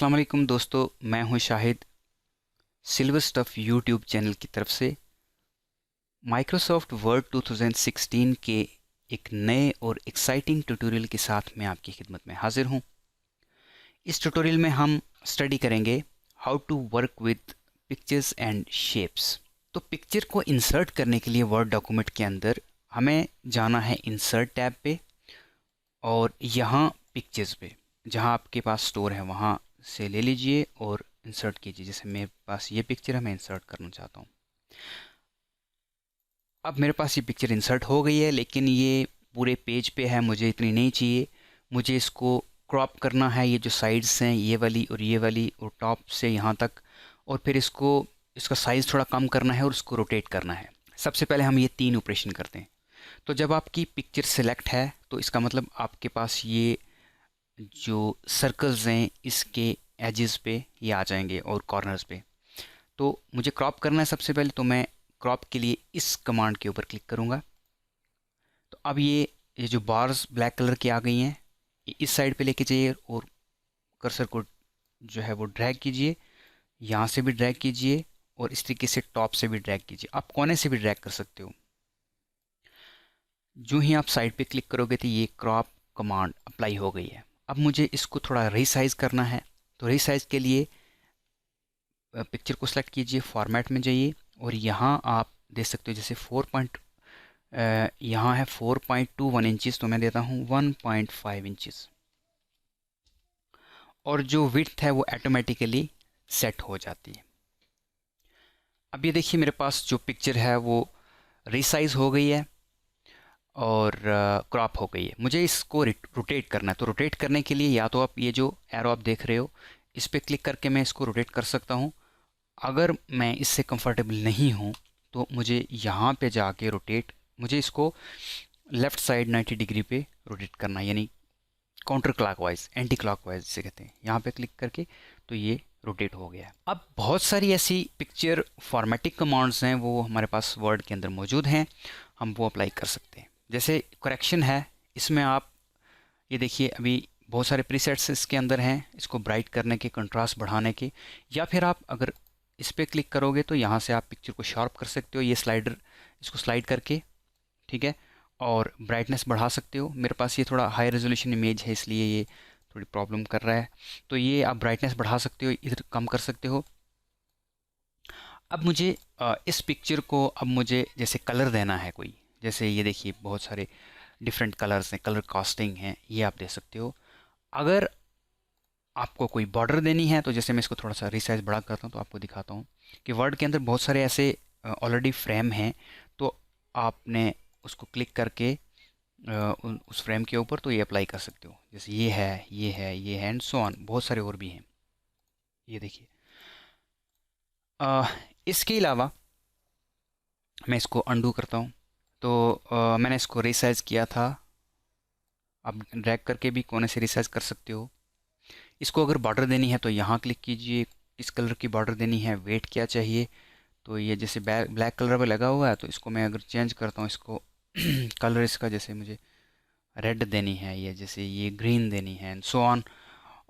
अस्सलाम वालेकुम दोस्तों, मैं हूं Shahid silver stuff YouTube channel की तरफ से। माइक्रोसॉफ्ट वर्ड 2016 के एक नए और एक्साइटिंग ट्यूटोरियल के साथ मैं आपकी खिदमत में हाजिर हूं। इस ट्यूटोरियल में हम स्टडी करेंगे how to work with pictures and shapes. तो पिक्चर को इंसर्ट करने के लिए वर्ड डॉक्यूमेंट के अंदर हमें जाना है इंसर्ट टैब पे और यहाँ पिक्चर्स पे, जहाँ आपके पास स्टोर है वहाँ से ले लीजिए और इंसर्ट कीजिए। जैसे मेरे पास ये पिक्चर है, मैं इंसर्ट करना चाहता हूँ। अब मेरे पास ये पिक्चर इंसर्ट हो गई है, लेकिन ये पूरे पेज पे है, मुझे इतनी नहीं चाहिए। मुझे इसको क्रॉप करना है, ये जो साइड्स हैं ये वाली और टॉप से यहाँ तक, और फिर इसका साइज़ थोड़ा कम करना है और उसको रोटेट करना है। सबसे पहले हम ये 3 ऑपरेशन करते हैं। तो जब आपकी पिक्चर सेलेक्ट है तो इसका मतलब आपके पास ये जो सर्कल्स हैं इसके एजेस पे ये आ जाएंगे और कॉर्नर्स पे। तो मुझे क्रॉप करना है। सबसे पहले तो मैं क्रॉप के लिए इस कमांड के ऊपर क्लिक करूँगा। तो अब ये जो बार्स ब्लैक कलर की आ गई हैं, ये इस साइड पे लेके जाइए और कर्सर को जो है वो ड्रैग कीजिए, यहाँ से भी ड्रैग कीजिए और इस तरीके से टॉप से भी ड्रैग कीजिए। आप कोने से भी ड्रैग कर सकते हो। जो ही आप साइड पे क्लिक करोगे तो ये क्रॉप कमांड अप्लाई हो गई है। अब मुझे इसको थोड़ा रीसाइज करना है। तो रीसाइज के लिए पिक्चर को सेलेक्ट कीजिए, फॉर्मेट में जाइए और यहाँ आप दे सकते हो जैसे यहाँ है 4.21 इंचज़, तो मैं देता हूँ 1.5 इंचज़। और जो विड्थ है वो ऑटोमेटिकली सेट हो जाती है। अब ये देखिए मेरे पास जो पिक्चर है वो रीसाइज हो गई है और क्रॉप हो गई है। मुझे इसको रोटेट करना है। तो रोटेट करने के लिए या तो आप ये जो एरो आप देख रहे हो इस पर क्लिक करके मैं इसको रोटेट कर सकता हूँ। अगर मैं इससे कंफर्टेबल नहीं हूँ तो मुझे यहाँ पे जाके मुझे इसको लेफ़्ट साइड 90 डिग्री पे रोटेट करना है, यानी काउंटर क्लॉकवाइज, एंटी क्लॉकवाइज जिसे कहते हैं। यहाँ पे क्लिक करके तो ये रोटेट हो गया है। अब बहुत सारी ऐसी पिक्चर फॉर्मेटिंग कमांड्स हैं वो हमारे पास वर्ड के अंदर मौजूद हैं, हम वो अप्लाई कर सकते हैं। जैसे करेक्शन है, इसमें आप ये देखिए अभी बहुत सारे प्रीसेट्स इसके अंदर हैं, इसको ब्राइट करने के, कंट्रास्ट बढ़ाने के, या फिर आप अगर इस पर क्लिक करोगे तो यहाँ से आप पिक्चर को शार्प कर सकते हो, ये स्लाइडर, इसको स्लाइड करके, ठीक है, और ब्राइटनेस बढ़ा सकते हो। मेरे पास ये थोड़ा हाई रेजोल्यूशन इमेज है इसलिए ये थोड़ी प्रॉब्लम कर रहा है। तो ये आप ब्राइटनेस बढ़ा सकते हो, इधर कम कर सकते हो। अब मुझे इस पिक्चर को अब मुझे जैसे कलर देना है कोई, जैसे ये देखिए बहुत सारे डिफरेंट कलर्स हैं, कलर कास्टिंग है, ये आप दे सकते हो। अगर आपको कोई बॉर्डर देनी है तो जैसे मैं इसको थोड़ा सा रिसाइज बड़ा करता हूँ तो आपको दिखाता हूँ कि वर्ड के अंदर बहुत सारे ऐसे ऑलरेडी फ्रेम हैं। तो आपने उसको क्लिक करके उस फ्रेम के ऊपर तो ये अप्लाई कर सकते हो। जैसे ये है, ये है, ये है एंड सो ऑन, बहुत सारे और भी हैं। ये देखिए इसके अलावा मैं इसको अंडू करता हूँ। तो मैंने इसको रिसाइज किया था, आप ड्रैग करके भी कोने से रिसाइज कर सकते हो। इसको अगर बॉर्डर देनी है तो यहाँ क्लिक कीजिए, किस कलर की बॉर्डर देनी है, वेट क्या चाहिए। तो ये जैसे ब्लैक कलर पे लगा हुआ है तो इसको मैं अगर चेंज करता हूँ, इसको कलर इसका जैसे मुझे रेड देनी है, या जैसे ये ग्रीन देनी है एंड सो ऑन।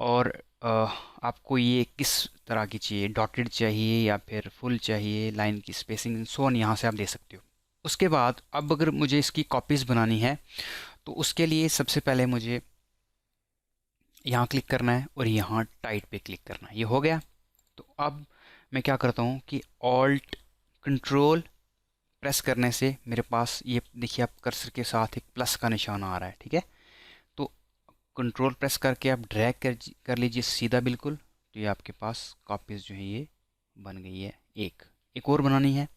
और आपको ये किस तरह की चाहिए, डॉटेड चाहिए या फिर फुल चाहिए, लाइन की स्पेसिंग सो ऑन, यहाँ से आप दे सकते हो। उसके बाद अब अगर मुझे इसकी कॉपीज़ बनानी है तो उसके लिए सबसे पहले मुझे यहाँ क्लिक करना है और यहाँ टाइट पे क्लिक करना है। ये हो गया। तो अब मैं क्या करता हूँ कि ऑल्ट कंट्रोल प्रेस करने से मेरे पास ये देखिए आप कर्सर के साथ एक प्लस का निशान आ रहा है, ठीक है। तो कंट्रोल प्रेस करके आप ड्रैग कर लीजिए सीधा बिल्कुल, तो ये आपके पास कॉपीज़ जो है ये बन गई है। एक और बनानी है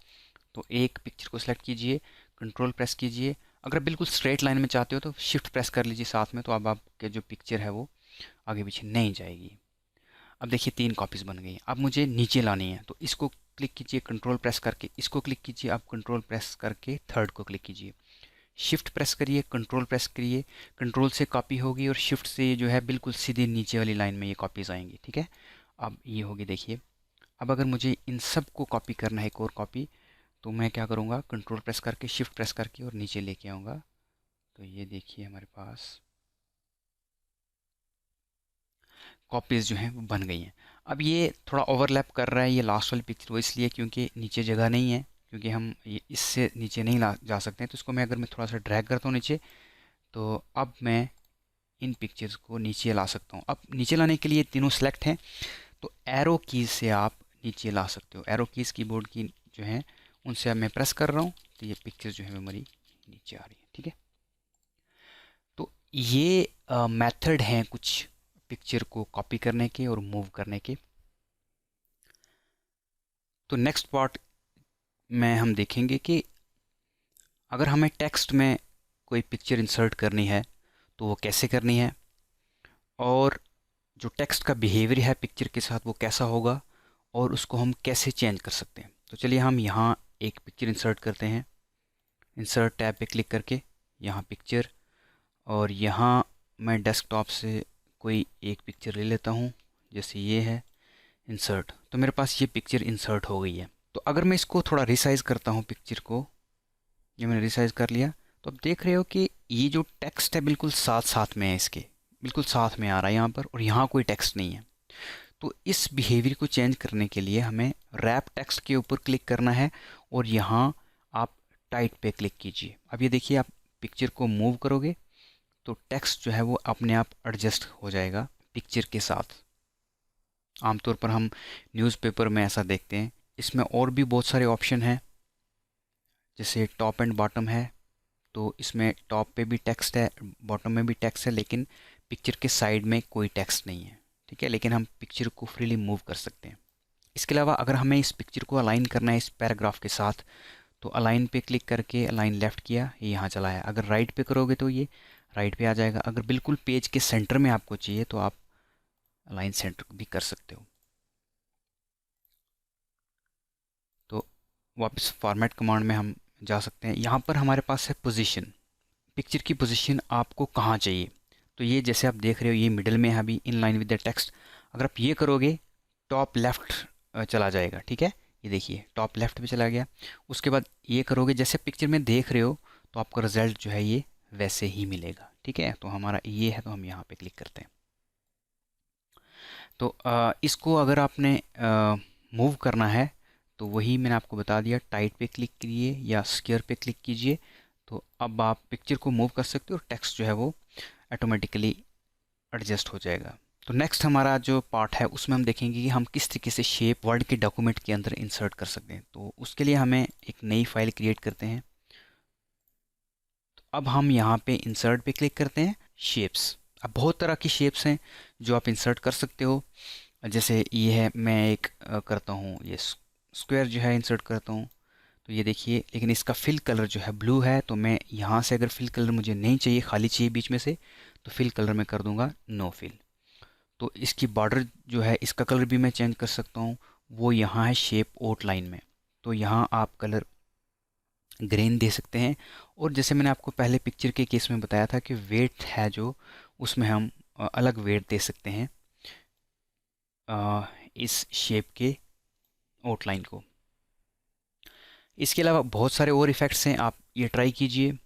तो एक पिक्चर को सिलेक्ट कीजिए, कंट्रोल प्रेस कीजिए। अगर बिल्कुल स्ट्रेट लाइन में चाहते हो तो शिफ्ट प्रेस कर लीजिए साथ में, तो अब आपके जो पिक्चर है वो आगे पीछे नहीं जाएगी। अब देखिए 3 कॉपीज़ बन गई। अब मुझे नीचे लानी है तो इसको क्लिक कीजिए, कंट्रोल प्रेस करके इसको क्लिक कीजिए, अब कंट्रोल प्रेस करके थर्ड को क्लिक कीजिए, शिफ्ट प्रेस करिए, कंट्रोल प्रेस करिए, कंट्रोल से कॉपी होगी और शिफ्ट से जो है बिल्कुल सीधे नीचे वाली लाइन में ये कॉपीज़ आएंगी, ठीक है। अब ये होगी देखिए। अब अगर मुझे इन सब को कॉपी करना है, एक और कॉपी, तो मैं क्या करूँगा, कंट्रोल प्रेस करके शिफ्ट प्रेस करके और नीचे लेके आऊँगा। तो ये देखिए हमारे पास कॉपीज़ जो हैं वो बन गई हैं। अब ये थोड़ा ओवरलैप कर रहा है ये लास्ट वाली पिक्चर, वो इसलिए क्योंकि नीचे जगह नहीं है, क्योंकि हम ये इससे नीचे नहीं ला जा सकते हैं। तो इसको मैं अगर मैं थोड़ा सा ड्रैग करता हूँ नीचे, तो अब मैं इन पिक्चर्स को नीचे ला सकता हूँ। अब नीचे लाने के लिए तीनों सेलेक्ट हैं, तो एरो कीज से आप नीचे ला सकते हो। एरो कीज कीबोर्ड की जो है उनसे अब मैं प्रेस कर रहा हूँ, तो ये पिक्चर जो है मेमोरी नीचे आ रही है। ठीक है, तो ये मेथड हैं कुछ पिक्चर को कॉपी करने के और मूव करने के। तो नेक्स्ट पार्ट में हम देखेंगे कि अगर हमें टेक्स्ट में कोई पिक्चर इंसर्ट करनी है तो वो कैसे करनी है, और जो टेक्स्ट का बिहेवियर है पिक्चर के साथ वो कैसा होगा, और उसको हम कैसे चेंज कर सकते हैं। तो चलिए हम यहाँ एक पिक्चर इंसर्ट करते हैं। इंसर्ट टैब पे क्लिक करके यहाँ पिक्चर, और यहाँ मैं डेस्कटॉप से कोई एक पिक्चर ले लेता हूँ, जैसे ये है इंसर्ट। तो मेरे पास ये पिक्चर इंसर्ट हो गई है। तो अगर मैं इसको थोड़ा रिसाइज करता हूँ पिक्चर को, ये मैंने रिसाइज कर लिया, तो अब देख रहे हो कि ये जो टेक्स्ट है बिल्कुल साथ साथ में है, इसके बिल्कुल साथ में आ रहा है यहाँ पर, और यहाँ कोई टेक्स्ट नहीं है। तो इस बिहेवियर को चेंज करने के लिए हमें रैप टेक्स्ट के ऊपर क्लिक करना है, और यहाँ आप टाइट पे क्लिक कीजिए। अब ये देखिए, आप पिक्चर को मूव करोगे तो टेक्स्ट जो है वो अपने आप एडजस्ट हो जाएगा पिक्चर के साथ। आमतौर पर हम न्यूज़पेपर में ऐसा देखते हैं। इसमें और भी बहुत सारे ऑप्शन हैं, जैसे टॉप एंड बॉटम है। तो इसमें टॉप पे भी टेक्स्ट है, बॉटम में भी टेक्स्ट है, लेकिन पिक्चर के साइड में कोई टेक्स्ट नहीं है। ठीक है, लेकिन हम पिक्चर को फ्रीली मूव कर सकते हैं। इसके अलावा अगर हमें इस पिक्चर को अलाइन करना है इस पैराग्राफ के साथ, तो अलाइन पे क्लिक करके अलाइन लेफ़्ट किया, ये यहाँ चला है। अगर राइट पे करोगे तो ये राइट पे आ जाएगा। अगर बिल्कुल पेज के सेंटर में आपको चाहिए तो आप अलाइन सेंटर भी कर सकते हो। तो वापस फॉर्मेट कमांड में हम जा सकते हैं। यहाँ पर हमारे पास है पोजीशन, पिक्चर की पोजीशन आपको कहाँ चाहिए। तो ये जैसे आप देख रहे हो ये मिडल में है अभी, in line with the text. अगर आप ये करोगे टॉप लेफ़्ट चला जाएगा। ठीक है, ये देखिए टॉप लेफ़्ट पे चला गया। उसके बाद ये करोगे जैसे पिक्चर में देख रहे हो, तो आपका रिजल्ट जो है ये वैसे ही मिलेगा। ठीक है, तो हमारा ये है, तो हम यहाँ पे क्लिक करते हैं। तो इसको अगर आपने मूव करना है तो वही मैंने आपको बता दिया, टाइट पे क्लिक कीजिए या स्क्वायर पे क्लिक कीजिए। तो अब आप पिक्चर को मूव कर सकते हो, और टेक्स्ट जो है वो ऑटोमेटिकली एडजस्ट हो जाएगा। तो नेक्स्ट हमारा जो पार्ट है उसमें हम देखेंगे कि हम किस तरीके से शेप वर्ड के डॉक्यूमेंट के अंदर इंसर्ट कर सकते हैं। तो उसके लिए हमें एक नई फाइल क्रिएट करते हैं। तो अब हम यहाँ पे इंसर्ट पे क्लिक करते हैं, शेप्स। अब बहुत तरह की शेप्स हैं जो आप इंसर्ट कर सकते हो। जैसे ये है, मैं एक करता हूँ, ये स्क्वायर जो है इंसर्ट करता हूँ। तो ये देखिए, लेकिन इसका फिल कलर जो है ब्लू है, तो मैं यहाँ से अगर फिल कलर मुझे नहीं चाहिए, खाली चाहिए बीच में से, तो फिल कलर मैं कर दूंगा नो फिल। तो इसकी बॉर्डर जो है इसका कलर भी मैं चेंज कर सकता हूँ, वो यहाँ है शेप आउटलाइन में। तो यहाँ आप कलर ग्रीन दे सकते हैं। और जैसे मैंने आपको पहले पिक्चर के केस में बताया था कि वेट है जो, उसमें हम अलग वेट दे सकते हैं इस शेप के आउटलाइन को। इसके अलावा बहुत सारे और इफ़ेक्ट्स हैं, आप ये ट्राई कीजिए।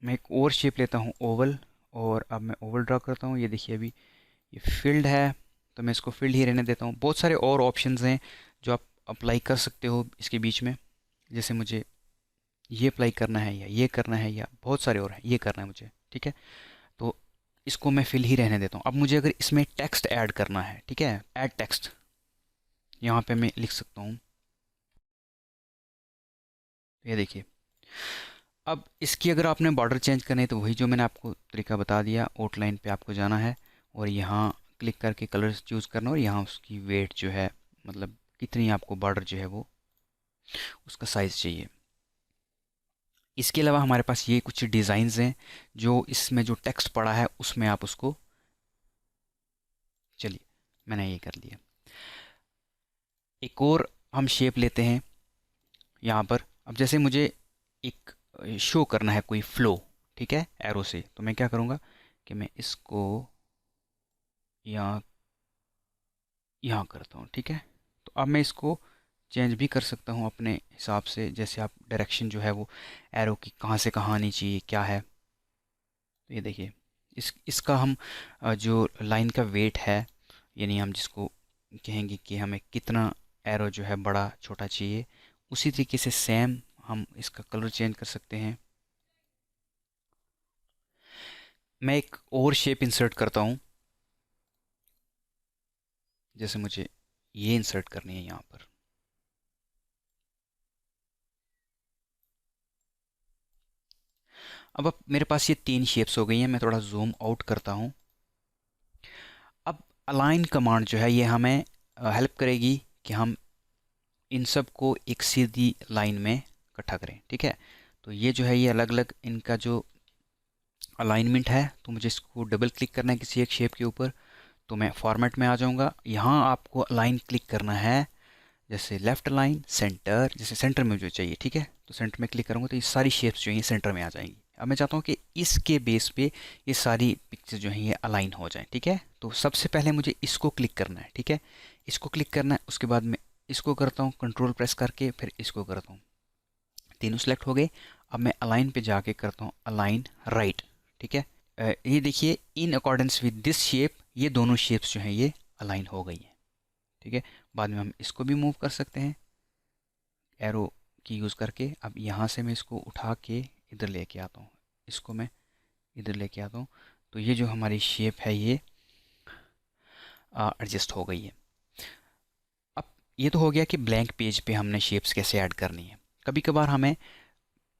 मैं एक और शेप लेता हूँ ओवल, और अब मैं ओवल ड्रा करता हूँ। ये देखिए अभी ये फील्ड है, तो मैं इसको फील्ड ही रहने देता हूँ। बहुत सारे और ऑप्शंस हैं जो आप अप्लाई कर सकते हो इसके बीच में। जैसे मुझे ये अप्लाई करना है, या ये करना है, या बहुत सारे और हैं, ये करना है मुझे। ठीक है, तो इसको मैं फिल ही रहने देता हूँ। अब मुझे अगर इसमें टेक्स्ट ऐड करना है, ठीक है, ऐड टेक्स्ट, यहाँ पे मैं लिख सकता हूँ। ये देखिए, अब इसकी अगर आपने बॉर्डर चेंज करनी है तो वही जो मैंने आपको तरीका बता दिया, आउटलाइन पे आपको जाना है और यहाँ क्लिक करके कलर चूज़ करना, और यहाँ उसकी वेट जो है, मतलब कितनी आपको बॉर्डर जो है वो उसका साइज़ चाहिए। इसके अलावा हमारे पास ये कुछ डिज़ाइंस हैं जो इसमें जो टेक्स्ट पड़ा है उसमें आप उसको, चलिए मैंने ये कर लिया। एक और हम शेप लेते हैं यहाँ पर। अब जैसे मुझे एक शो करना है कोई फ्लो, ठीक है, एरो से, तो मैं क्या करूँगा कि मैं इसको यहाँ यहाँ करता हूँ। ठीक है, तो अब मैं इसको चेंज भी कर सकता हूँ अपने हिसाब से, जैसे आप डायरेक्शन जो है वो एरो की कहाँ से कहाँ आनी चाहिए क्या है। तो ये देखिए इसका हम जो लाइन का वेट है, यानी हम जिसको कहेंगे कि हमें कितना एरो जो है बड़ा छोटा चाहिए, उसी तरीके से सेम हम इसका कलर चेंज कर सकते हैं। मैं एक और शेप इंसर्ट करता हूँ, जैसे मुझे ये इंसर्ट करनी है यहाँ पर। अब मेरे पास ये 3 शेप्स हो गई हैं। मैं थोड़ा जूम आउट करता हूँ। अब अलाइन कमांड जो है ये हमें हेल्प करेगी कि हम इन सब को एक सीधी लाइन में इकट्ठा करें। ठीक है, तो ये जो है ये अलग अलग इनका जो अलाइनमेंट है, तो मुझे इसको डबल क्लिक करना है किसी एक शेप के ऊपर। तो मैं फॉर्मेट में आ जाऊंगा। यहाँ आपको अलाइन क्लिक करना है, जैसे लेफ्ट लाइन, सेंटर, जैसे सेंटर में जो चाहिए। ठीक है, तो सेंटर में क्लिक करूँगा तो ये सारी शेप्स जो हैं सेंटर में आ जाएंगी। अब मैं चाहता हूँ कि इसके बेस पे ये सारी पिक्चर जो हैं ये अलाइन हो जाएं। ठीक है, तो सबसे पहले मुझे इसको क्लिक करना है। ठीक है, इसको क्लिक करना है, उसके बाद मैं इसको करता हूँ कंट्रोल प्रेस करके, फिर इसको करता हूँ, तीनों सेलेक्ट हो गए। अब मैं अलाइन पे जाके करता हूँ अलाइन राइट। ठीक है, ये देखिए in accordance with this shape ये दोनों शेप्स जो हैं ये अलाइन हो गई हैं। ठीक है, बाद में हम इसको भी मूव कर सकते हैं एरो की यूज़ करके। अब यहाँ से मैं इसको उठा के इधर लेके आता हूँ, इसको मैं इधर लेके आता हूँ, तो ये जो हमारी शेप है ये एडजस्ट हो गई है। अब ये तो हो गया कि ब्लैंक पेज पे हमने शेप्स कैसे ऐड करनी है। कभी कभार हमें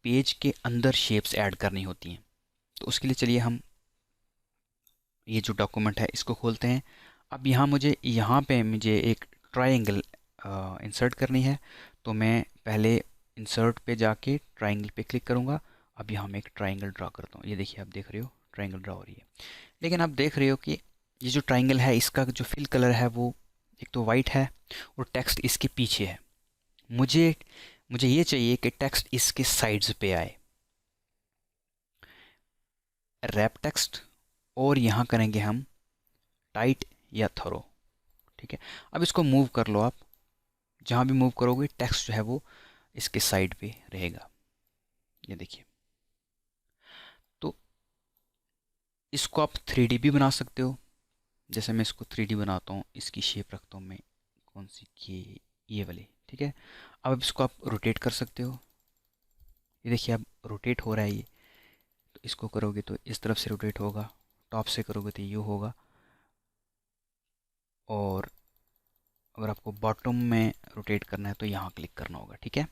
पेज के अंदर शेप्स ऐड करनी होती हैं, तो उसके लिए चलिए हम ये जो डॉक्यूमेंट है इसको खोलते हैं। अब यहाँ पे मुझे एक ट्रायंगल इंसर्ट करनी है, तो मैं पहले इंसर्ट पे जाके ट्रायंगल पे क्लिक करूँगा। अब यहाँ मैं एक ट्रायंगल ड्रा करता हूँ। ये देखिए, आप देख रहे हो ट्रायंगल ड्रा हो रही है। लेकिन आप देख रहे हो कि ये जो ट्रायंगल है इसका जो फिल कलर है वो एक तो वाइट है और टेक्स्ट इसके पीछे है। मुझे मुझे ये चाहिए कि टेक्स्ट इसके साइड्स पे आए, रैप टेक्स्ट, और यहाँ करेंगे हम टाइट या थरो। ठीक है, अब इसको मूव कर लो आप, जहाँ भी मूव करोगे टेक्स्ट जो है वो इसके साइड पे रहेगा। ये देखिए, तो इसको आप 3D भी बना सकते हो। जैसे मैं इसको 3D बनाता हूँ, इसकी शेप रखता हूँ मैं कौन सी की, ये वाली। ठीक है, अब इसको आप रोटेट कर सकते हो। ये देखिए अब रोटेट हो रहा है ये। तो इसको करोगे तो इस तरफ से रोटेट होगा, टॉप से करोगे तो ये होगा, और अगर आपको बॉटम में रोटेट करना है तो यहाँ क्लिक करना होगा। ठीक है,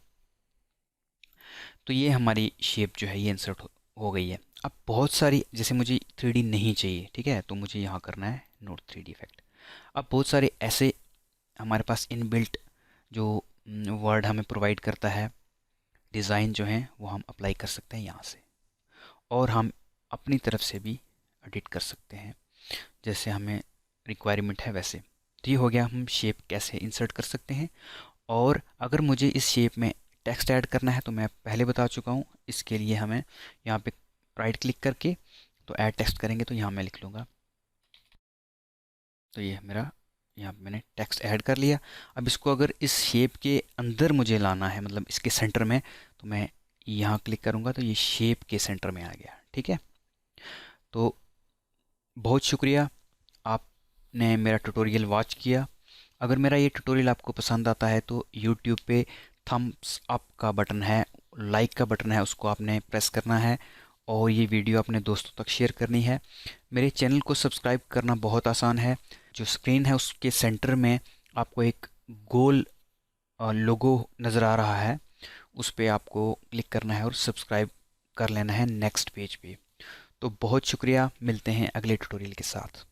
तो ये हमारी शेप जो है ये इंसर्ट हो गई है। अब बहुत सारी, जैसे मुझे 3D नहीं चाहिए, ठीक है, तो मुझे यहाँ करना है नोट 3D इफेक्ट। अब बहुत सारे ऐसे हमारे पास इनबिल्ट जो वर्ड हमें प्रोवाइड करता है, डिज़ाइन जो हैं वो हम अप्लाई कर सकते हैं यहाँ से, और हम अपनी तरफ से भी एडिट कर सकते हैं जैसे हमें रिक्वायरमेंट है वैसे। तो ये हो गया हम शेप कैसे इंसर्ट कर सकते हैं। और अगर मुझे इस शेप में टेक्स्ट ऐड करना है तो मैं पहले बता चुका हूँ। इसके लिए हमें यहाँ पे राइट क्लिक करके तो ऐड टेक्स्ट करेंगे, तो यहाँ मैं लिख लूँगा, तो ये मेरा यहाँ पे मैंने टेक्स्ट ऐड कर लिया। अब इसको अगर इस शेप के अंदर मुझे लाना है, मतलब इसके सेंटर में, तो मैं यहाँ क्लिक करूँगा तो ये शेप के सेंटर में आ गया। ठीक है, तो बहुत शुक्रिया आपने मेरा ट्यूटोरियल वॉच किया। अगर मेरा ये ट्यूटोरियल आपको पसंद आता है तो यूट्यूब पे थम्स अप का बटन है, लाइक का बटन है, उसको आपने प्रेस करना है, और ये वीडियो अपने दोस्तों तक शेयर करनी है। मेरे चैनल को सब्सक्राइब करना बहुत आसान है। जो स्क्रीन है उसके सेंटर में आपको एक गोल लोगो नज़र आ रहा है, उस पर आपको क्लिक करना है और सब्सक्राइब कर लेना है नेक्स्ट पेज पे। तो बहुत शुक्रिया, मिलते हैं अगले ट्यूटोरियल के साथ।